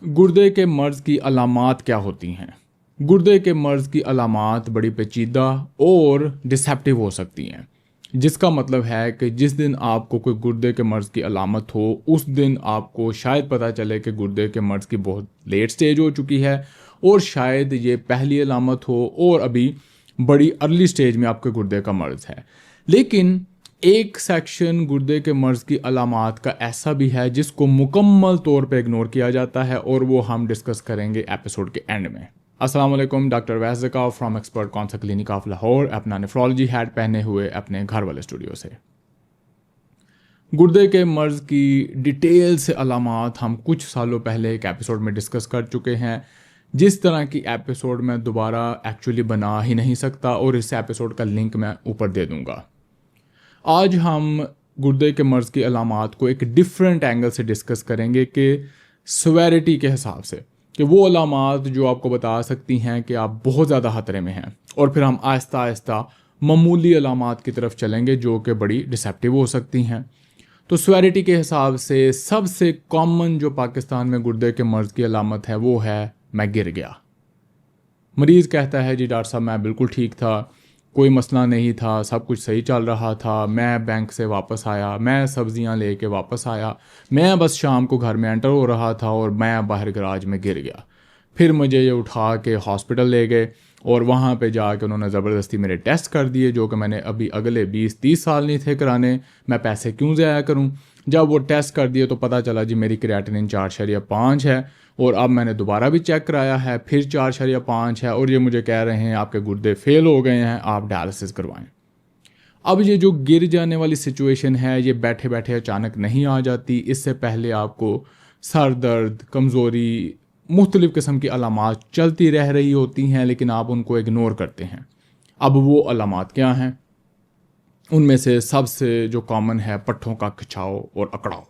गुर्दे के मर्ज़ की अलामात क्या होती हैं? गुर्दे के मर्ज़ की अलामात बड़ी पेचीदा और डिसेप्टिव हो सकती हैं, जिसका मतलब है कि जिस दिन आपको कोई गुर्दे के मर्ज़ की अलामत हो, उस दिन आपको शायद पता चले कि गुर्दे के मर्ज़ की बहुत लेट स्टेज हो चुकी है, और शायद ये पहली अलामत हो और अभी बड़ी अर्ली स्टेज में आपके गुर्दे का मर्ज़ है। लेकिन एक सेक्शन गुर्दे के मर्ज़ की अलामात का ऐसा भी है जिसको मुकम्मल तौर पे इग्नोर किया जाता है, और वो हम डिस्कस करेंगे एपिसोड के एंड में। अस्सलाम वालेकुम, doctor Wais Zakaw from expert consult clinic of Lahore, अपना नेफ्रोलॉजी हैट पहने हुए अपने घर वाले स्टूडियो से। गुर्दे के मर्ज़ की डिटेल से अलामात हम कुछ सालों पहले एक एपिसोड में डिस्कस कर चुके हैं, जिस तरह की एपिसोड मैं दोबारा एक्चुअली बना ही नहीं सकता, और इस एपिसोड का लिंक मैं ऊपर दे दूँगा। आज हम गुर्दे के मर्ज़ की अलामात को एक डिफरेंट एंगल से डिस्कस करेंगे कि सवेरिटी के हिसाब से, कि वो अलामात जो आपको बता सकती हैं कि आप बहुत ज़्यादा ख़तरे में हैं, और फिर हम आहिस्ता आहिस्ता मामूली अलामात की तरफ चलेंगे जो कि बड़ी डिसेप्टिव हो सकती हैं। तो सवेरिटी के हिसाब से सबसे कॉमन जो पाकिस्तान में गुर्दे के मर्ज़ की अलामत है वो है मैं गिर गया। मरीज़ कहता है जी डॉक्टर साहब मैं बिल्कुल ठीक था, कोई मसला नहीं था, सब कुछ सही चल रहा था, मैं बैंक से वापस आया, मैं सब्ज़ियां लेके वापस आया, मैं बस शाम को घर में एंटर हो रहा था और मैं बाहर गराज में गिर गया। फिर मुझे ये उठा के हॉस्पिटल ले गए, और वहाँ पे जाके उन्होंने ज़बरदस्ती मेरे टेस्ट कर दिए जो कि मैंने अभी अगले 20-30 साल नहीं थे कराने, मैं पैसे क्यों ज़ाया करूँ। जब वो टेस्ट कर दिए तो पता चला जी मेरी क्रिएटिनिन 4.5 है, और अब मैंने दोबारा भी चेक कराया है, फिर 4.5 है, और ये मुझे कह रहे हैं आपके गुर्दे फेल हो गए हैं, आप डायलिसिस करवाएं। अब ये जो गिर जाने वाली सिचुएशन है ये बैठे बैठे अचानक नहीं आ जाती, इससे पहले आपको सर दर्द, कमज़ोरी, मुख्तलिफ़ किस्म की अलामात चलती रह रही होती हैं, लेकिन आप उनको इग्नोर करते हैं। अब वो अलामात क्या हैं? उनमें से सबसे जो कॉमन है पट्ठों का खिंचाव और अकड़ाव।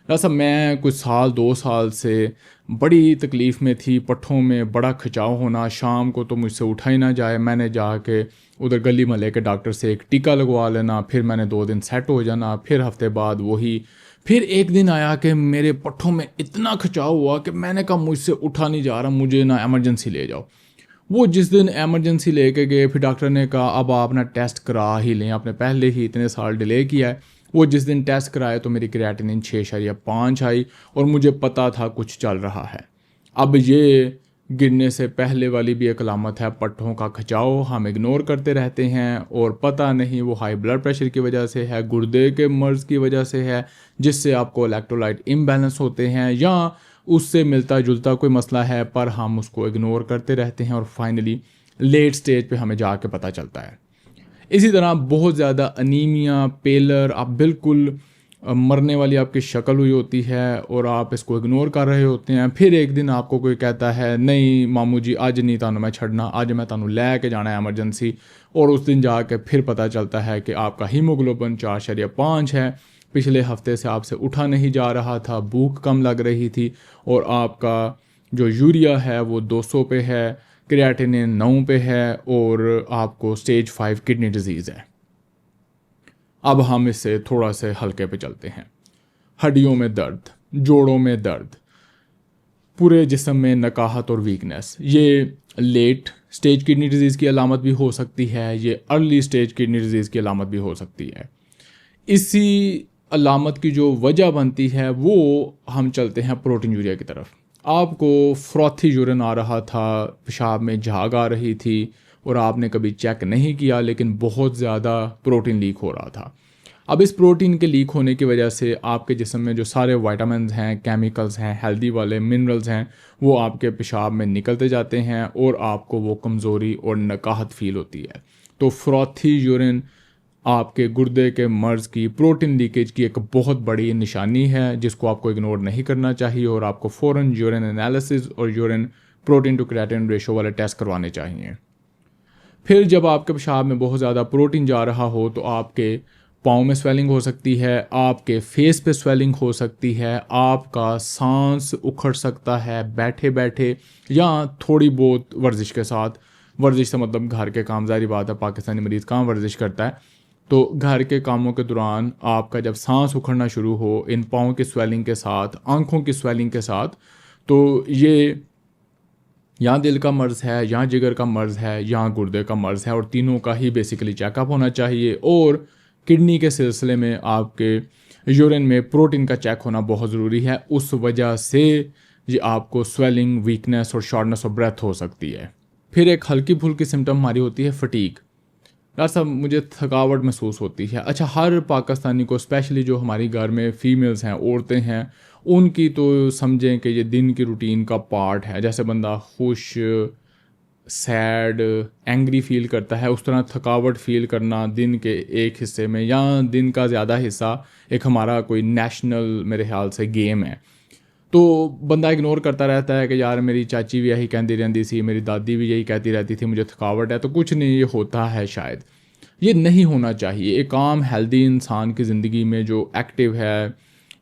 दरअसल मैं कुछ साल 2 साल से बड़ी तकलीफ़ में थी, पट्ठों में बड़ा खिंचाव होना, शाम को तो मुझसे उठा ही ना जाए, मैंने जाके उधर गली मोहल्ले के डॉक्टर से एक टीका लगवा लेना, फिर मैंने 2 दिन सेट हो जाना, फिर हफ्ते बाद वही। फिर एक दिन आया कि मेरे पट्ठों में इतना खिंचाव हुआ कि मैंने कहा मुझसे उठा नहीं जा रहा, मुझे ना एमरजेंसी ले जाओ। वो जिस दिन एमरजेंसी लेके गए, फिर डॉक्टर ने कहा अब आप ना टेस्ट करा ही लें, आपने पहले ही इतने साल डिले किया है। वो जिस दिन टेस्ट कराए तो मेरी क्रिएटिनिन 6.5 आई, और मुझे पता था कुछ चल रहा है। अब ये गिरने से पहले वाली भी एक अलामत है, पट्ठों का खिंचाव हम इग्नोर करते रहते हैं, और पता नहीं वो हाई ब्लड प्रेशर की वजह से है, गुर्दे के मर्ज़ की वजह से है, जिससे आपको इलेक्ट्रोलाइट इम्बैलेंस होते हैं, या उससे मिलता जुलता कोई मसला है, पर हम उसको इग्नोर करते रहते हैं, और फाइनली लेट स्टेज पे हमें जाके पता चलता है। इसी तरह बहुत ज़्यादा अनीमिया, पेलर, आप बिल्कुल मरने वाली आपकी शक्ल हुई होती है और आप इसको इग्नोर कर रहे होते हैं। फिर एक दिन आपको कोई कहता है नहीं मामू जी अज नहीं तानू मैं छड़ना, अज मैं तानू लैके जाना है एमरजेंसी, और उस दिन जाके फिर पता चलता है कि आपका हीमोग्लोबिन 4.5 है, पिछले हफ्ते से आपसे उठा नहीं जा रहा था, भूख कम लग रही थी, और आपका जो यूरिया है वो 200 पे है, क्रिएटिनिन 9 पे है, और आपको स्टेज 5 किडनी डिजीज़ है। अब हम इससे थोड़ा से हल्के पे चलते हैं। हड्डियों में दर्द, जोड़ों में दर्द, पूरे जिस्म में नकाहत और वीकनेस, ये लेट स्टेज किडनी डिजीज़ की अलामत भी हो सकती है, ये अर्ली स्टेज किडनी डिजीज़ की अलामत भी हो सकती है। इसी अलामत की जो वजह बनती है वो हम चलते हैं प्रोटीन यूरिया की तरफ। आपको फ्रॉथी यूरिन आ रहा था, पेशाब में झाग आ रही थी, और आपने कभी चेक नहीं किया, लेकिन बहुत ज़्यादा प्रोटीन लीक हो रहा था। अब इस प्रोटीन के लीक होने की वजह से आपके जिस्म में जो सारे विटामिन्स हैं, केमिकल्स हैं, हेल्दी वाले मिनरल्स हैं, वो आपके पेशाब में निकलते जाते हैं, और आपको वो कमज़ोरी और नकाहत फील होती है। तो फ्रॉथी यूरिन आपके गुर्दे के मर्ज़ की, प्रोटीन लीकेज की एक बहुत बड़ी निशानी है, जिसको आपको इग्नोर नहीं करना चाहिए, और आपको फ़ौरन यूरिन एनालिसिस और urine protein to creatinine ratio वाले टेस्ट करवाने चाहिए। फिर जब आपके पेशाब में बहुत ज़्यादा प्रोटीन जा रहा हो तो आपके पाँव में स्वेलिंग हो सकती है, आपके फेस पे स्वेलिंग हो सकती है, आपका सांस उखड़ सकता है बैठे बैठे या थोड़ी बहुत वर्जिश के साथ। वर्जिश से मतलब घर के काम, ज़ाहिर बात है पाकिस्तानी मरीज़ कहाँ वर्जिश करता है, तो घर के कामों के दौरान आपका जब सांस उखड़ना शुरू हो इन पाँव की स्वेलिंग के साथ, आँखों की स्वेलिंग के साथ, तो ये यहाँ दिल का मर्ज़ है, यहाँ जिगर का मर्ज़ है, यहाँ गुर्दे का मर्ज़ है, और तीनों का ही बेसिकली चेकअप होना चाहिए। और किडनी के सिलसिले में आपके यूरिन में प्रोटीन का चेक होना बहुत ज़रूरी है। उस वजह से ये आपको स्वेलिंग, वीकनेस और शॉर्टनेस ऑफ ब्रेथ हो सकती है। फिर एक हल्की फुल्की सिम्टम हमारी होती है फटीग। यार साहब मुझे थकावट महसूस होती है। अच्छा, हर पाकिस्तानी को, स्पेशली जो हमारी घर में फीमेल्स हैं, औरतें हैं, उनकी तो समझें कि ये दिन की रूटीन का पार्ट है। जैसे बंदा खुश, सैड, एंग्री फील करता है, उस तरह थकावट फील करना दिन के एक हिस्से में या दिन का ज़्यादा हिस्सा एक हमारा कोई नेशनल मेरे ख्याल से गेम है। तो बंदा इग्नोर करता रहता है कि यार मेरी चाची भी यही कहती रहती थी, मेरी दादी भी यही कहती रहती थी, मुझे थकावट है, तो कुछ नहीं, ये होता है शायद। ये नहीं होना चाहिए। एक आम हेल्दी इंसान की ज़िंदगी में जो एक्टिव है,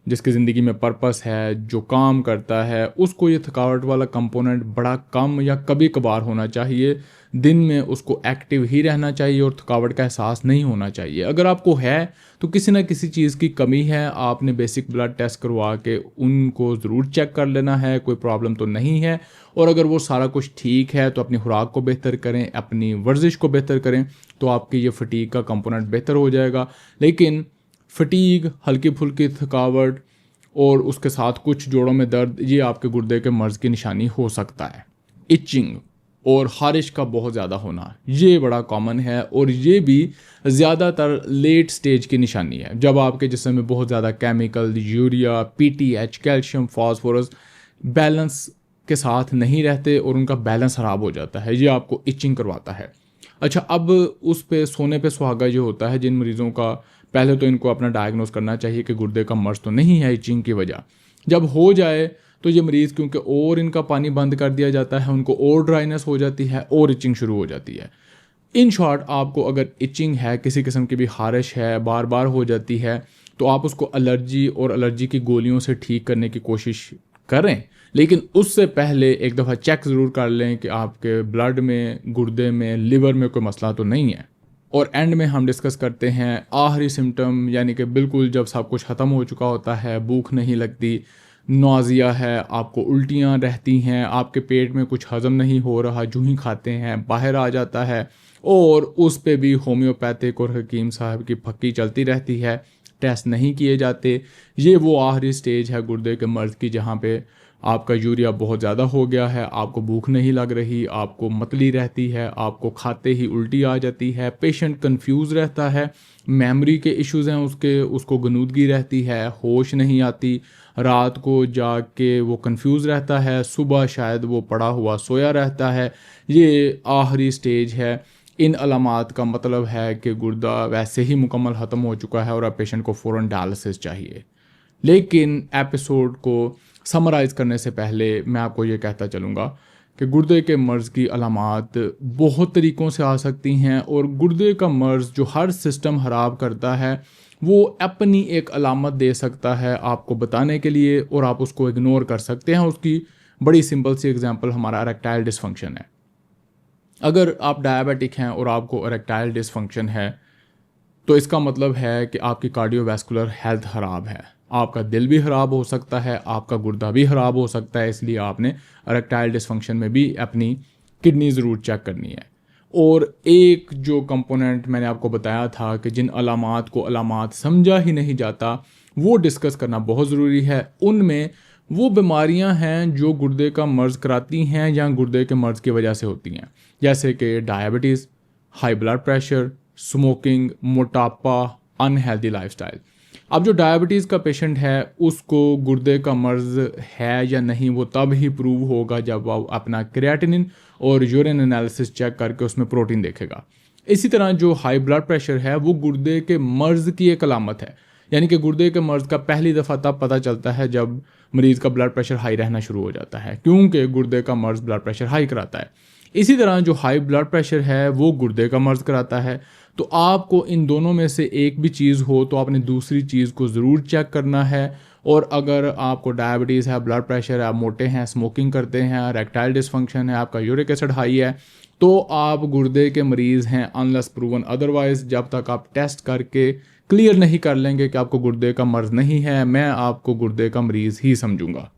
जिसकी ज़िंदगी में पर्पस है, जो काम करता है, उसको ये थकावट वाला कंपोनेंट बड़ा कम या कभी कभार होना चाहिए। दिन में उसको एक्टिव ही रहना चाहिए और थकावट का एहसास नहीं होना चाहिए। अगर आपको है तो किसी ना किसी चीज़ की कमी है, आपने बेसिक ब्लड टेस्ट करवा के उनको ज़रूर चेक कर लेना है, कोई प्रॉब्लम तो नहीं है। और अगर वो सारा कुछ ठीक है तो अपनी खुराक को बेहतर करें, अपनी वर्जिश को बेहतर करें, तो आपकी ये फटीग का कंपोनेंट बेहतर हो जाएगा। लेकिन फटीग, हल्की फुल्की थकावट और उसके साथ कुछ जोड़ों में दर्द, ये आपके गुर्दे के मर्ज़ की निशानी हो सकता है। इचिंग और खारिश का बहुत ज़्यादा होना, ये बड़ा कॉमन है, और ये भी ज़्यादातर लेट स्टेज की निशानी है, जब आपके जिस्म में बहुत ज़्यादा chemical, urea, PTH, calcium, phosphorus balance के साथ नहीं रहते और उनका बैलेंस ख़राब हो जाता है। ये आपको इचिंग करवाता है। अच्छा, अब उस पे सोने पे सुहागा ये होता है जिन मरीज़ों का, पहले तो इनको अपना डायग्नोस करना चाहिए कि गुर्दे का मर्ज़ तो नहीं है इचिंग की वजह। जब हो जाए तो ये मरीज़, क्योंकि और इनका पानी बंद कर दिया जाता है, उनको और ड्राइनेस हो जाती है और इचिंग शुरू हो जाती है। इन शॉर्ट, आपको अगर इचिंग है, किसी किस्म की भी खारिश है, बार बार हो जाती है, तो आप उसको एलर्जी और एलर्जी की गोलियों से ठीक करने की कोशिश करें। लेकिन उससे पहले एक दफ़ा चेक ज़रूर कर लें कि आपके ब्लड में, गुर्दे में, लिवर में कोई मसला तो नहीं है। और एंड में हम डिस्कस करते हैं आखिरी सिम्टम, यानी कि बिल्कुल जब सब कुछ ख़त्म हो चुका होता है, भूख नहीं लगती, नौजिया है, आपको उल्टियाँ रहती हैं, आपके पेट में कुछ हज़म नहीं हो रहा, जो ही खाते हैं बाहर आ जाता है, और उस पे भी होम्योपैथिक और हकीम साहब की फक्की चलती रहती है, टेस्ट नहीं किए जाते। ये वो आखिरी स्टेज है गुर्दे के मर्ज़ की, जहाँ पे आपका यूरिया बहुत ज़्यादा हो गया है, आपको भूख नहीं लग रही, आपको मतली रहती है, आपको खाते ही उल्टी आ जाती है, पेशेंट कंफ्यूज रहता है, मेमोरी के इश्यूज़ हैं उसको गनूदगी रहती है, होश नहीं आती, रात को जाग के वो कंफ्यूज रहता है, सुबह शायद वो पड़ा हुआ सोया रहता है। ये आखिरी स्टेज है। इन अलामात का मतलब है कि गुर्दा वैसे ही मुकम्मल ख़त्म हो चुका है और अब पेशेंट को फ़ौरन डायलिसिस चाहिए। लेकिन एपिसोड को समराइज़ करने से पहले मैं आपको ये कहता चलूँगा कि गुर्दे के मर्ज़ की अलामात बहुत तरीक़ों से आ सकती हैं, और गुर्दे का मर्ज़ जो हर सिस्टम ख़राब करता है, वो अपनी एक अलामत दे सकता है आपको बताने के लिए, और आप उसको इग्नोर कर सकते हैं। उसकी बड़ी सिंपल सी एग्जांपल हमारा इरेक्टाइल डिसफंक्शन है। अगर आप डायबिटिक हैं और आपको इरेक्टाइल डिसफंक्शन है, तो इसका मतलब है कि आपकी कार्डियोवैस्कुलर हेल्थ ख़राब है, आपका दिल भी ख़राब हो सकता है, आपका गुर्दा भी ख़राब हो सकता है। इसलिए आपने इरेक्टाइल डिसफंक्शन में भी अपनी किडनी ज़रूर चेक करनी है। और एक जो कंपोनेंट मैंने आपको बताया था कि जिन अलामात को अलामात समझा ही नहीं जाता, वो डिस्कस करना बहुत ज़रूरी है। उनमें वो बीमारियां हैं जो गुर्दे का मर्ज़ कराती हैं या गुर्दे के मर्ज़ की वजह से होती हैं, जैसे कि diabetes, high blood pressure, smoking, मोटापा, अनहेल्दी लाइफस्टाइल। अब जो डायबिटीज़ का पेशेंट है, उसको गुर्दे का मर्ज़ है या नहीं वो तब ही प्रूव होगा जब वो अपना क्रिएटिनिन और यूरिन एनालिसिस चेक करके उसमें प्रोटीन देखेगा। इसी तरह जो हाई ब्लड प्रेशर है, वो गुर्दे के मर्ज़ की एक अलामत है, यानी कि गुर्दे के मर्ज़ का पहली दफ़ा तब पता चलता है जब मरीज़ का ब्लड प्रेशर हाई रहना शुरू हो जाता है, क्योंकि गुर्दे का मर्ज़ ब्लड प्रेशर हाई कराता है। इसी तरह जो हाई ब्लड प्रेशर है वो गुर्दे का मर्ज़ कराता है। तो आपको इन दोनों में से एक भी चीज़ हो तो आपने दूसरी चीज़ को ज़रूर चेक करना है। और अगर आपको डायबिटीज़ है, ब्लड प्रेशर है, आप मोटे हैं, स्मोकिंग करते हैं, इरेक्टाइल डिसफंक्शन है, आपका यूरिक एसिड हाई है, तो आप गुर्दे के मरीज़ हैं, अनलेस प्रूवन अदरवाइज। जब तक आप टेस्ट करके क्लियर नहीं कर लेंगे कि आपको गुर्दे का मर्ज़ नहीं है, मैं आपको गुर्दे का मरीज़ ही समझूंगा।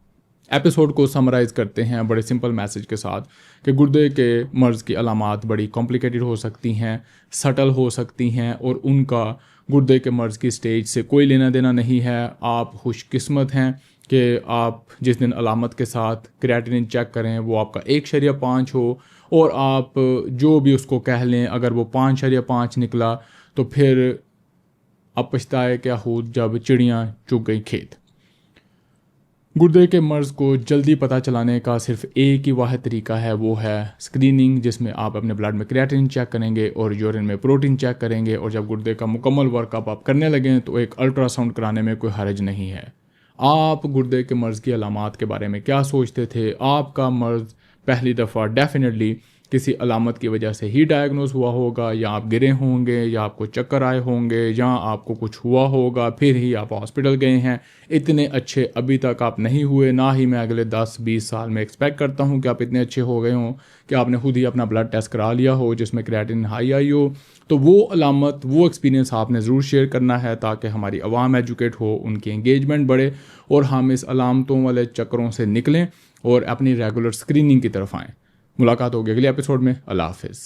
एपिसोड को समराइज़ करते हैं बड़े सिंपल मैसेज के साथ कि गुर्दे के मर्ज़ की अलामात बड़ी कॉम्प्लिकेटेड हो सकती हैं, सटल हो सकती हैं और उनका गुर्दे के मर्ज़ की स्टेज से कोई लेना देना नहीं है। आप खुशकिस्मत हैं कि आप जिस दिन अलामत के साथ क्रिएटिनिन चेक करें वो आपका 1.5 हो और आप जो भी उसको कह लें, अगर वो 5.5 निकला तो फिर अब पछताए क्या हो जब चिड़ियाँ चुग गई खेत। गुर्दे के मर्ज़ को जल्दी पता चलाने का सिर्फ एक ही वाहिद तरीका है, वो है स्क्रीनिंग, जिसमें आप अपने ब्लड में क्रिएटिनिन चेक करेंगे और यूरिन में प्रोटीन चेक करेंगे। और जब गुर्दे का मुकम्मल वर्कअप आप करने लगें तो एक अल्ट्रासाउंड कराने में कोई हर्ज नहीं है। आप गुर्दे के मर्ज़ की अलामात के बारे में क्या सोचते थे? आपका मर्ज़ पहली दफ़ा डेफिनेटली किसी अलामत की वजह से ही डायग्नोज हुआ होगा, या आप गिरे होंगे, या आपको चक्कर आए होंगे, या आपको कुछ हुआ होगा फिर ही आप हॉस्पिटल गए हैं। इतने अच्छे अभी तक आप नहीं हुए, ना ही मैं अगले 10-20 साल में एक्सपेक्ट करता हूं कि आप इतने अच्छे हो गए हों कि आपने खुद ही अपना ब्लड टेस्ट करा लिया हो जिसमें क्रिएटिनिन हाई आई हो। तो वो अलामत, वो एक्सपीरियंस आपने ज़रूर शेयर करना है ताकि हमारी आवाम एजुकेट हो, उनकी एंगेजमेंट बढ़े और हम इस अलामतों वाले चक्करों से निकलें और अपनी रेगुलर स्क्रीनिंग की तरफ आएँ। मुलाकात होगी अगले एपिसोड में। अल्लाह हाफ़िज़।